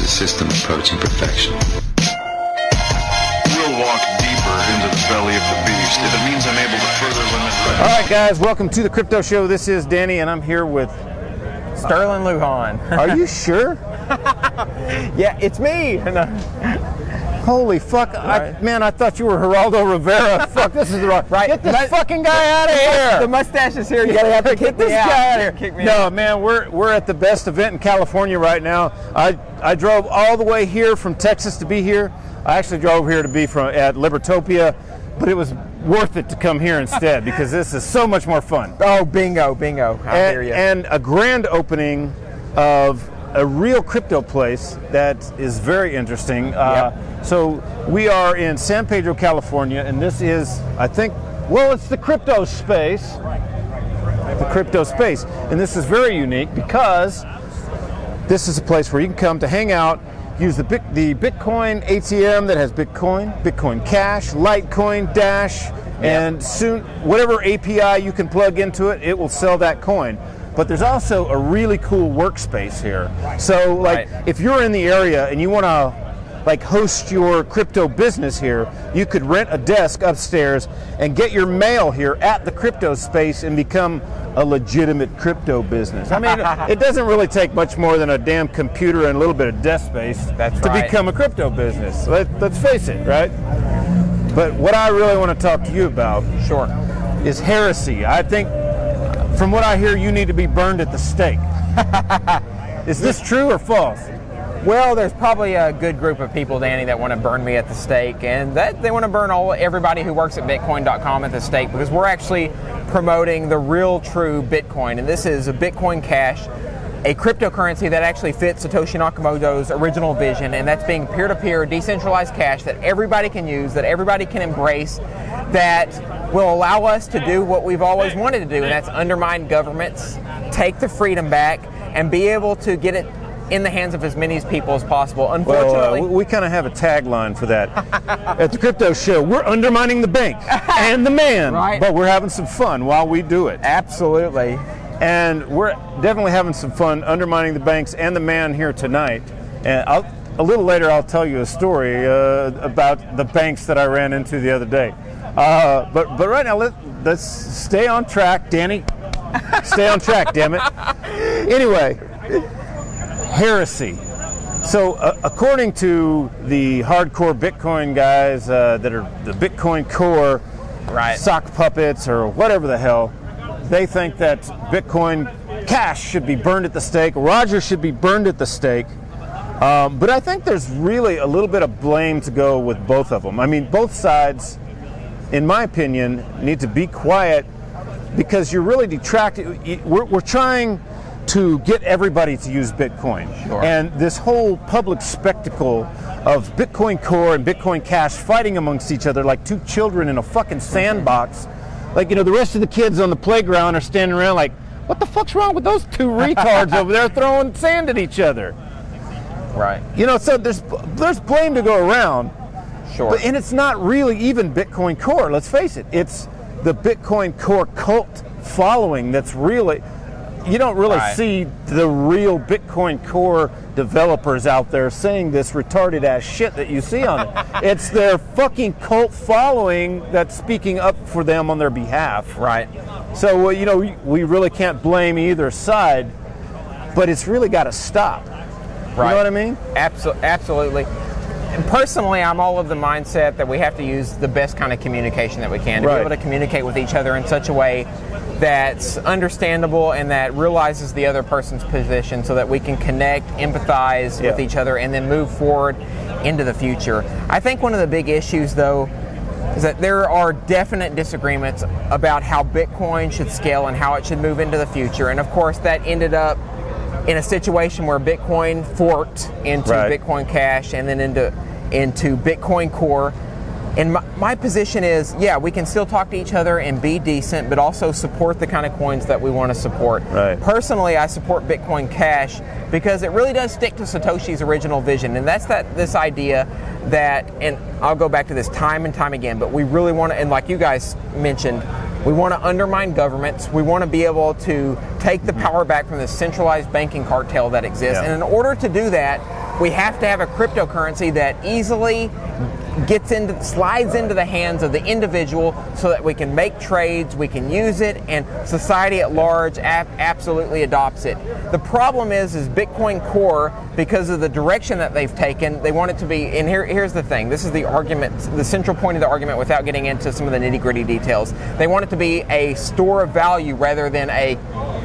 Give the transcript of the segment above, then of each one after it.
a system approaching perfection. We'll walk deeper into the belly of the beast if it means I'm able to further limit. All right, guys, welcome to the Crypto Show. This is Danny, and I'm here with Sterlin Lujan. Are you sure? Yeah, it's me. Holy fuck! Right. Man, I thought you were Geraldo Rivera. Fuck, this is the wrong. Right. Get this fucking guy out of here. The mustache is here. You gotta have to kick this me out. guy out of here. Kick me No, out. man, we're at the best event in California right now. I drove all the way here from Texas to be here. I actually drove here to be at Libertopia, but it was worth it to come here instead because this is so much more fun. Oh, bingo, bingo. I hear you. And a grand opening of a real crypto place that is very interesting. So we are in San Pedro, California, and this is, I think, well, it's the Cryptospace. The Cryptospace. And this is very unique because this is a place where you can come to hang out, use the Bitcoin ATM that has Bitcoin, Bitcoin Cash, Litecoin, Dash, and soon, whatever API you can plug into it, it will sell that coin. But there's also a really cool workspace here. So, like, if you're in the area and you want to, like, host your crypto business here, you could rent a desk upstairs and get your mail here at the Cryptospace and become a legitimate crypto business. I mean, it doesn't really take much more than a damn computer and a little bit of desk space to become a crypto business. Let's face it, right? But what I really want to talk to you about is heresy. I think, from what I hear, you need to be burned at the stake. Is this true or false? Well, there's probably a good group of people, Danny, that want to burn me at the stake, and that they want to burn everybody who works at Bitcoin.com at the stake, because we're actually promoting the real, true Bitcoin, and this is a Bitcoin Cash, a cryptocurrency that actually fits Satoshi Nakamoto's original vision, and that's being peer-to-peer, decentralized cash that everybody can use, that everybody can embrace, that will allow us to do what we've always wanted to do, and that's undermine governments, take the freedom back, and be able to get it in the hands of as many people as possible. Unfortunately, we kind of have a tagline for that at the Crypto Show. We're undermining the bank and the man, but we're having some fun while we do it. Absolutely. And we're definitely having some fun undermining the banks and the man here tonight. And a little later, I'll tell you a story about the banks that I ran into the other day. But right now, let's stay on track, Danny. Stay on track, damn it. Anyway, heresy. So according to the hardcore Bitcoin guys that are the Bitcoin core sock puppets or whatever the hell, they think that Bitcoin Cash should be burned at the stake. Roger should be burned at the stake. But I think there's really a little bit of blame to go with both of them. I mean, both sides, in my opinion, need to be quiet because you're really detracting. We're trying to get everybody to use Bitcoin. And this whole public spectacle of Bitcoin Core and Bitcoin Cash fighting amongst each other like two children in a fucking sandbox. Like, you know, the rest of the kids on the playground are standing around like, what the fuck's wrong with those two retards over there throwing sand at each other? Right. You know, so there's blame to go around. And it's not really even Bitcoin Core, let's face it. It's the Bitcoin Core cult following that's really, you don't really see the real Bitcoin Core developers out there saying this retarded ass shit that you see on it. It's their fucking cult following that's speaking up for them on their behalf. Right. So, you know, we really can't blame either side, but it's really got to stop. Right. You know what I mean? Absolutely. And personally, I'm all of the mindset that we have to use the best kind of communication that we can to be able to communicate with each other in such a way that's understandable and that realizes the other person's position so that we can connect, empathize with each other, and then move forward into the future. I think one of the big issues, though, is that there are definite disagreements about how Bitcoin should scale and how it should move into the future. And of course, that ended up in a situation where Bitcoin forked into Bitcoin Cash and then into Bitcoin Core. And my position is, yeah, we can still talk to each other and be decent, but also support the kind of coins that we want to support. Personally, I support Bitcoin Cash because it really does stick to Satoshi's original vision, and that's this idea that, and I'll go back to this time and time again, but we really want to, and like you guys mentioned, we want to undermine governments. We want to be able to take the power back from the centralized banking cartel that exists. And in order to do that, we have to have a cryptocurrency that easily slides into the hands of the individual so that we can make trades, we can use it, and society at large absolutely adopts it. The problem is Bitcoin Core, because of the direction that they've taken, they want it to be, and here's the thing, this is the argument, the central point of the argument without getting into some of the nitty-gritty details. They want it to be a store of value rather than a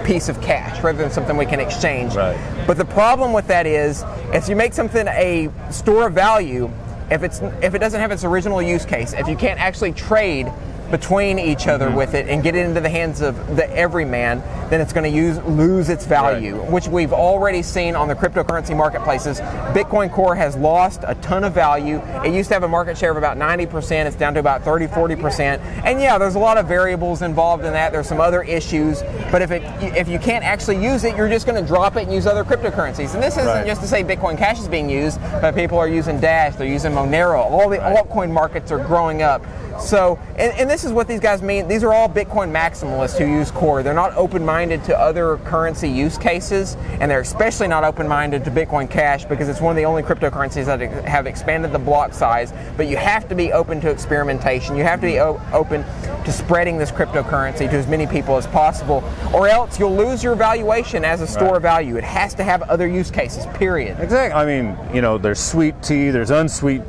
piece of cash, rather than something we can exchange. Right. But the problem with that is, if you make something a store of value, if it doesn't have its original use case, if you can't actually trade between each other with it and get it into the hands of the everyman, then it's going to lose its value, which we've already seen on the cryptocurrency marketplaces. Bitcoin Core has lost a ton of value. It used to have a market share of about 90%. It's down to about 30-40%. And yeah, there's a lot of variables involved in that. There's some other issues. But if you can't actually use it, you're just going to drop it and use other cryptocurrencies. And this isn't just to say Bitcoin Cash is being used, but people are using Dash, they're using Monero. All the altcoin markets are growing up. So, and this is what these guys mean. These are all Bitcoin maximalists who use Core. They're not open-minded to other currency use cases, and they're especially not open-minded to Bitcoin Cash because it's one of the only cryptocurrencies that have expanded the block size. But you have to be open to experimentation. You have to be open to spreading this cryptocurrency to as many people as possible, or else you'll lose your valuation as a store of value. It has to have other use cases, period. Exactly. I mean, there's sweet tea, there's unsweet.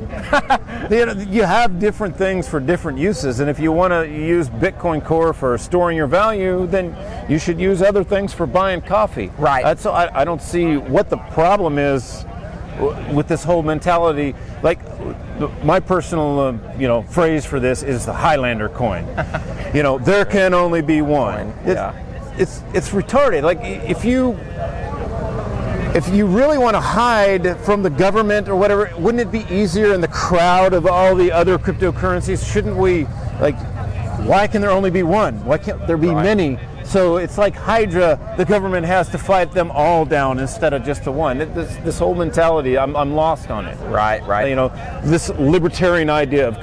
You have different things for different uses, and if you want to use Bitcoin Core for storing your value, then you should use other things for buying coffee. Right. So I don't see what the problem is with this whole mentality. Like, my personal phrase for this is the Highlander coin. There can only be one. It's retarded. Like, if you really want to hide from the government or whatever, wouldn't it be easier in the crowd of all the other cryptocurrencies? Shouldn't we, why can there only be one? Why can't there be many? So it's like Hydra, the government has to fight them all down instead of just the one. This whole mentality, I'm lost on it. Right. This libertarian idea of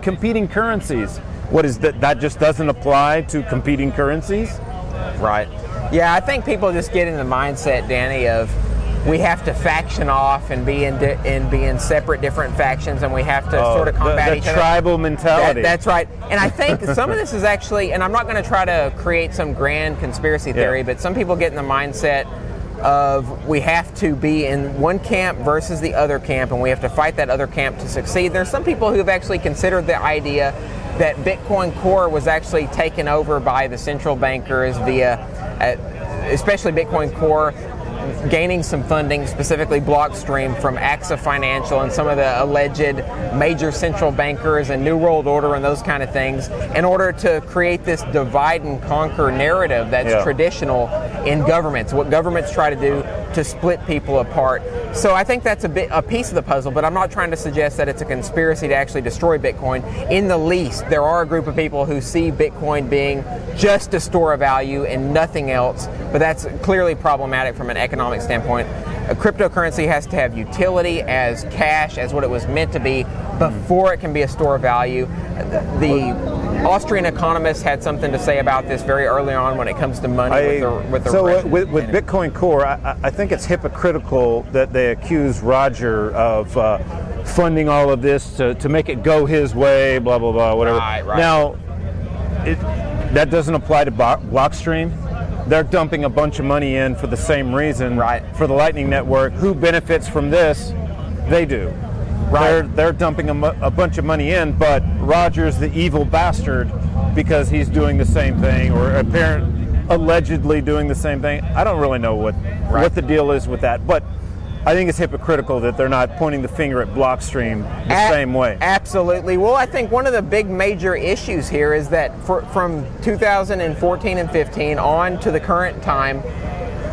competing currencies. What is that? That just doesn't apply to competing currencies? Right. Yeah, I think people just get in the mindset, Danny, of we have to faction off and be in separate different factions, and we have to sort of combat each other. The tribal mentality. That's right. And I think some of this is actually, and I'm not going to try to create some grand conspiracy theory, but some people get in the mindset of we have to be in one camp versus the other camp, and we have to fight that other camp to succeed. There's some people who have actually considered the idea that Bitcoin Core was actually taken over by the central bankers via, especially Bitcoin Core, gaining some funding, specifically Blockstream, from AXA Financial and some of the alleged major central bankers and New World Order and those kind of things, in order to create this divide and conquer narrative that's traditional in governments, what governments try to do to split people apart. So I think that's a piece of the puzzle, but I'm not trying to suggest that it's a conspiracy to actually destroy Bitcoin. In the least, there are a group of people who see Bitcoin being just a store of value and nothing else, but that's clearly problematic from an economic standpoint. A cryptocurrency has to have utility as cash, as what it was meant to be, before it can be a store of value. The Austrian economists had something to say about this very early on when it comes to money with Bitcoin Core, I think it's hypocritical that they accuse Roger of funding all of this to make it go his way, blah, blah, blah, whatever. Right. Now, that doesn't apply to Blockstream. They're dumping a bunch of money in for the same reason. Right. For the Lightning Network. Who benefits from this? They do. Right. They're dumping a bunch of money in, but Roger's the evil bastard because he's doing the same thing, or allegedly doing the same thing. I don't really know what the deal is with that, but I think it's hypocritical that they're not pointing the finger at Blockstream the same way. Absolutely. Well, I think one of the big major issues here is that from 2014 and 15 on to the current time,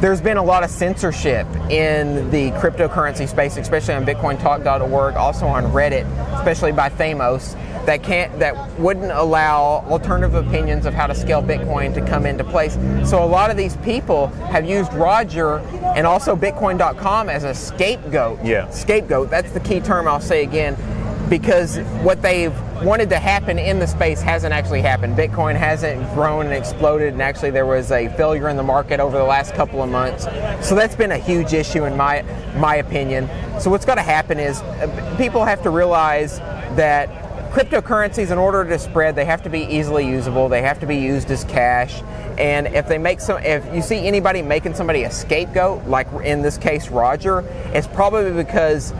there's been a lot of censorship in the cryptocurrency space, especially on BitcoinTalk.org, also on Reddit, especially by Thamos, that wouldn't allow alternative opinions of how to scale Bitcoin to come into place. So a lot of these people have used Roger and also Bitcoin.com as a scapegoat. Yeah. Scapegoat, that's the key term I'll say again, because what they've wanted to happen in the space hasn't actually happened. Bitcoin hasn't grown and exploded, and actually there was a failure in the market over the last couple of months. So that's been a huge issue in my opinion. So what's got to happen is people have to realize that cryptocurrencies, in order to spread, they have to be easily usable. They have to be used as cash. And if you see anybody making somebody a scapegoat, like in this case Roger, it's probably because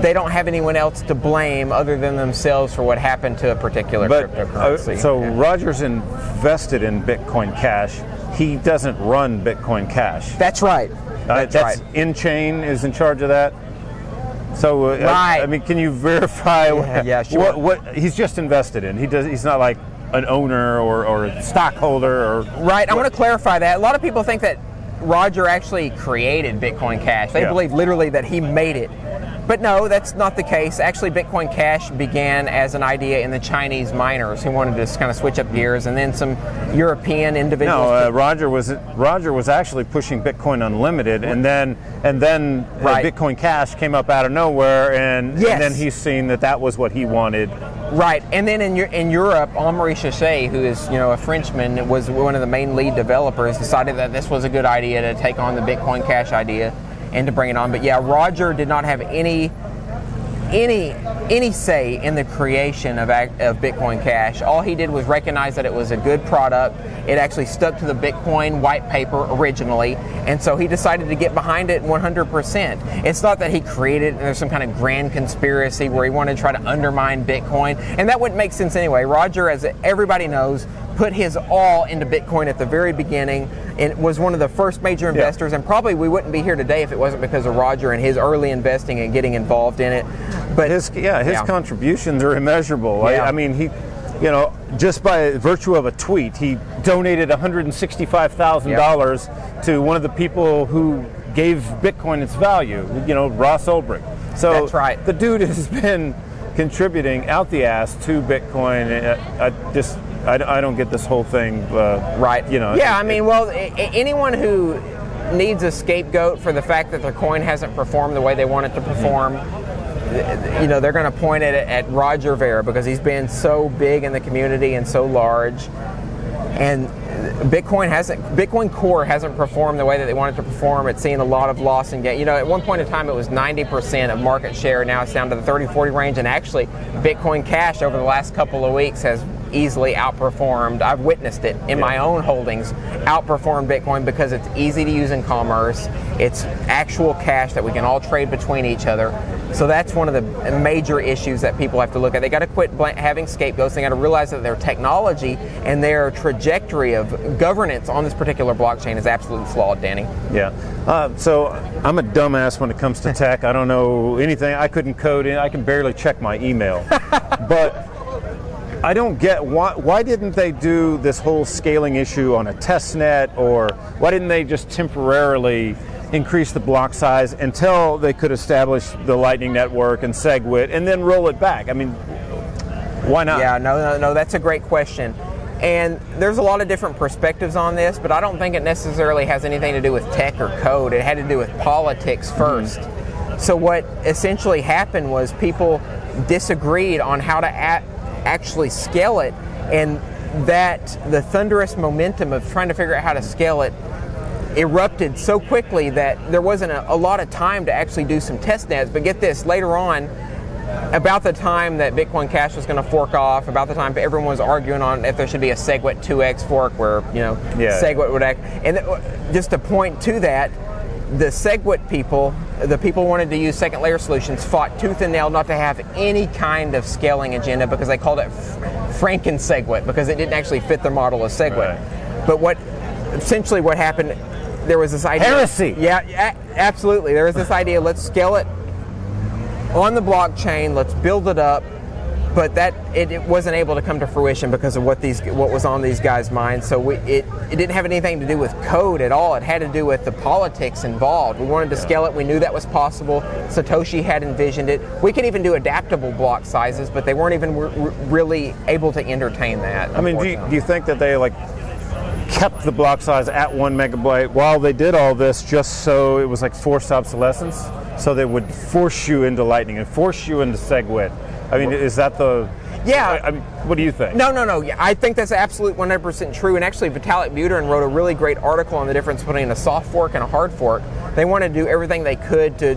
they don't have anyone else to blame other than themselves for what happened to a particular cryptocurrency. So Roger's invested in Bitcoin Cash. He doesn't run Bitcoin Cash. That's right. That's right. In-chain is in charge of that. So right. I mean, can you verify sure. what he's just invested in? He's not like an owner or a stockholder or right. I want to clarify that. A lot of people think that Roger actually created Bitcoin Cash. They believe literally that he made it. But no, that's not the case. Actually, Bitcoin Cash began as an idea in the Chinese miners who wanted to kind of switch up gears, and then some European individuals. No, Roger was actually pushing Bitcoin Unlimited, and then right. Bitcoin Cash came up out of nowhere, and then he's seen that was what he wanted. Right, and then in Europe, Henri Chachet, who is a Frenchman, was one of the main lead developers, decided that this was a good idea to take on the Bitcoin Cash idea and to bring it on. But yeah, Roger did not have any say in the creation of Bitcoin Cash. All he did was recognize that it was a good product. It actually stuck to the Bitcoin white paper originally, and so he decided to get behind it 100%. It's not that he created it and there's some kind of grand conspiracy where he wanted to try to undermine Bitcoin, and that wouldn't make sense anyway. Roger, as everybody knows, put his all into Bitcoin at the very beginning and was one of the first major investors, and probably we wouldn't be here today if it wasn't because of Roger and his early investing and getting involved in it. But his contributions are immeasurable. Yeah. I mean, he, just by virtue of a tweet, he donated $165,000 to one of the people who gave Bitcoin its value, Ross Ulbricht. So that's right. The dude has been contributing out the ass to Bitcoin. I don't get this whole thing. Right. Yeah, I mean, anyone who needs a scapegoat for the fact that their coin hasn't performed the way they want it to perform, they're going to point it at Roger Ver because he's been so big in the community and so large. And Bitcoin Core hasn't performed the way that they want it to perform. It's seen a lot of loss and gain. At one point in time it was 90% of market share. Now it's down to the 30-40 range, and actually Bitcoin Cash over the last couple of weeks has easily outperformed. I've witnessed it in my own holdings, outperformed Bitcoin because it's easy to use in commerce. It's actual cash that we can all trade between each other. So that's one of the major issues that people have to look at. They got to quit having scapegoats. They got to realize that their technology and their trajectory of governance on this particular blockchain is absolutely flawed, Danny. Yeah. So I'm a dumbass when it comes to tech. I don't know anything. I couldn't code in. I can barely check my email. But I don't get why didn't they do this whole scaling issue on a test net, or why didn't they just temporarily increase the block size until they could establish the Lightning Network and SegWit and then roll it back? I mean, why not? Yeah, no, that's a great question. And there's a lot of different perspectives on this, but I don't think it necessarily has anything to do with tech or code. It had to do with politics first. Mm-hmm. So what essentially happened was people disagreed on how to actually scale it, and that the thunderous momentum of trying to figure out how to scale it erupted so quickly that there wasn't a lot of time to actually do some test nets. But get this, later on, about the time that Bitcoin Cash was going to fork off, about the time everyone was arguing on if there should be a SegWit 2x fork where SegWit would act, and just to point to that, the SegWit people, the people who wanted to use second layer solutions, fought tooth and nail not to have any kind of scaling agenda because they called it Franken-SegWit because it didn't actually fit their model of SegWit. Right. But essentially what happened, there was this idea. Heresy! Yeah, absolutely. There was this idea, let's scale it on the blockchain, let's build it up, but that it wasn't able to come to fruition because of what was on these guys' minds. So it didn't have anything to do with code at all. It had to do with the politics involved. We wanted to scale it. We knew that was possible. Satoshi had envisioned it. We could even do adaptable block sizes, but they weren't even really able to entertain that. I mean, do you think that they kept the block size at 1 megabyte while they did all this just so it was like forced obsolescence? So they would force you into Lightning and force you into SegWit. I mean, is that the Yeah. I mean, what do you think? No. Yeah, I think that's absolutely 100% true. And actually, Vitalik Buterin wrote a really great article on the difference between a soft fork and a hard fork. They want to do everything they could to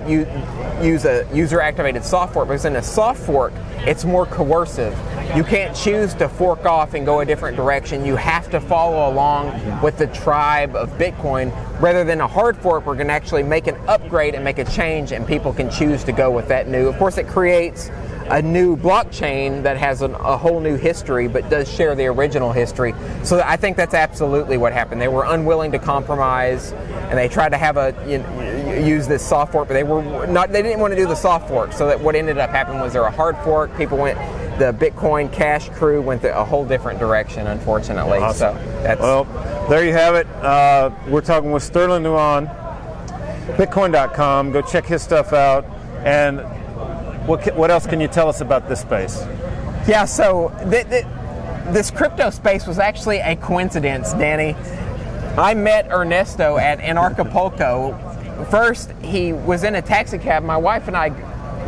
use a user-activated soft fork, because in a soft fork, it's more coercive. You can't choose to fork off and go a different direction. You have to follow along with the tribe of Bitcoin. Rather than a hard fork, we're going to actually make an upgrade and make a change, and people can choose to go with that new. Of course, it creates a new blockchain that has a whole new history, but does share the original history. So I think that's absolutely what happened. They were unwilling to compromise, and they tried to have use this soft fork, but they didn't want to do the soft fork. So that what ended up happening was there a hard fork. The Bitcoin Cash crew went a whole different direction, unfortunately. Awesome. So well, there you have it. We're talking with Sterlin Lujan, Bitcoin.com. Go check his stuff out. And what else can you tell us about this space? Yeah, so this crypto space was actually a coincidence, Danny. I met Ernesto at Anarchapulco. First, he was in a taxi cab. My wife and I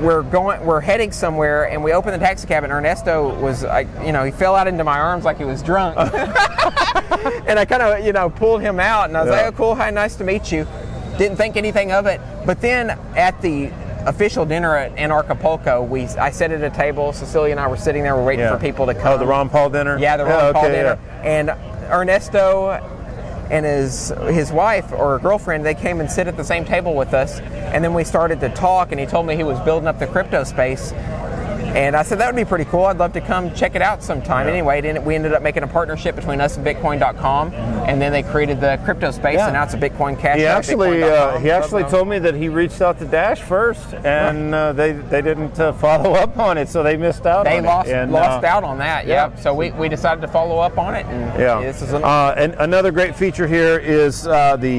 we're heading somewhere, and we opened the taxi cab, and Ernesto was like, he fell out into my arms like he was drunk. And I kind of, pulled him out, and I was like, oh, cool, hi, nice to meet you. Didn't think anything of it. But then at the official dinner at Anarchapulco, I sat at a table. Cecilia and I were sitting there, we're waiting for people to come. Oh, the Ron Paul dinner? Yeah, the Ron Paul dinner. Yeah. And Ernesto and his wife or girlfriend, they came and sit at the same table with us, and then we started to talk, and he told me he was building up the crypto space. And I said, that would be pretty cool. I'd love to come check it out sometime. Yeah. Anyway, we ended up making a partnership between us and Bitcoin.com, and then they created the Cryptospace, and now it's a Bitcoin Cash. He actually told me that he reached out to Dash first, and they didn't follow up on it, so they missed out on it. They lost out on that, yeah. So we decided to follow up on it. And this is and another great feature here is Vault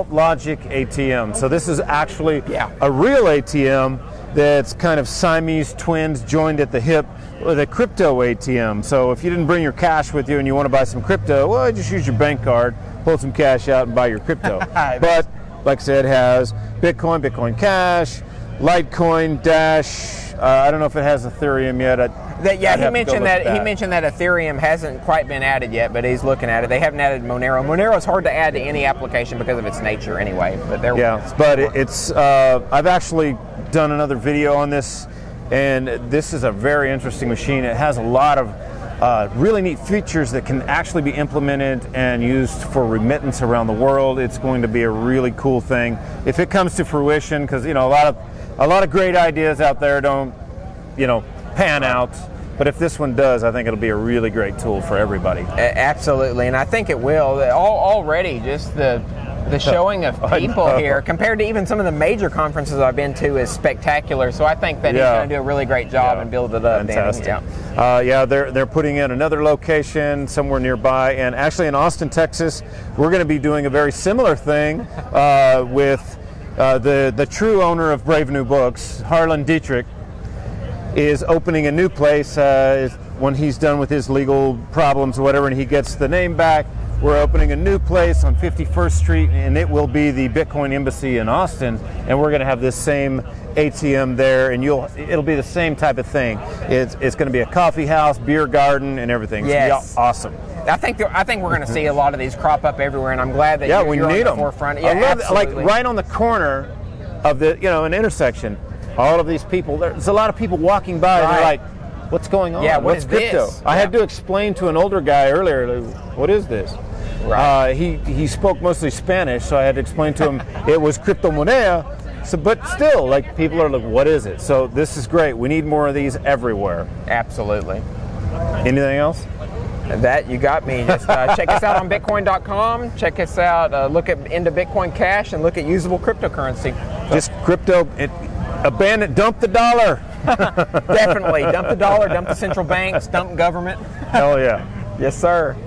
Logic ATM. So this is actually a real ATM that's kind of Siamese twins joined at the hip with a crypto ATM. So if you didn't bring your cash with you and you want to buy some crypto, well, just use your bank card, pull some cash out, and buy your crypto. But like I said, it has Bitcoin, Bitcoin Cash, Litecoin, Dash. I don't know if it has Ethereum yet. He mentioned that Ethereum hasn't quite been added yet, but he's looking at it. They haven't added Monero. Monero is hard to add to any application because of its nature, anyway. But it's. I've actually done another video on this, and this is a very interesting machine. It has a lot of really neat features that can actually be implemented and used for remittance around the world. It's going to be a really cool thing if it comes to fruition, because a lot of great ideas out there don't pan out, but if this one does, I think it'll be a really great tool for everybody. Absolutely, and I think it will. Already just the showing of people here, compared to even some of the major conferences I've been to, is spectacular. So I think that he's going to do a really great job and build it up. Fantastic. They're putting in another location somewhere nearby, and actually in Austin, Texas, we're going to be doing a very similar thing with the true owner of Brave New Books, Harlan Dietrich, is opening a new place when he's done with his legal problems or whatever, and he gets the name back. We're opening a new place on 51st Street, and it will be the Bitcoin Embassy in Austin, and we're going to have this same ATM there, and it'll be the same type of thing. It's going to be a coffee house, beer garden, and everything. It's going to be awesome. I think we're going to see a lot of these crop up everywhere, and I'm glad that you're on the forefront. Yeah, I love like right on the corner of an intersection. All of these people, there's a lot of people walking by, and they're like, what's going on? Yeah, what's crypto? This? I had to explain to an older guy earlier, what is this? Right. He spoke mostly Spanish, so I had to explain to him it was cryptomoneda. So, but still, like, people are like, what is it? So this is great. We need more of these everywhere. Absolutely. Anything else? That you got me. Just check us out on Bitcoin.com. Check us out. Look into Bitcoin Cash and look at usable cryptocurrency. Just crypto. Dump the dollar. Definitely. Dump the dollar, dump the central banks, dump government. Hell yeah. Yes, sir.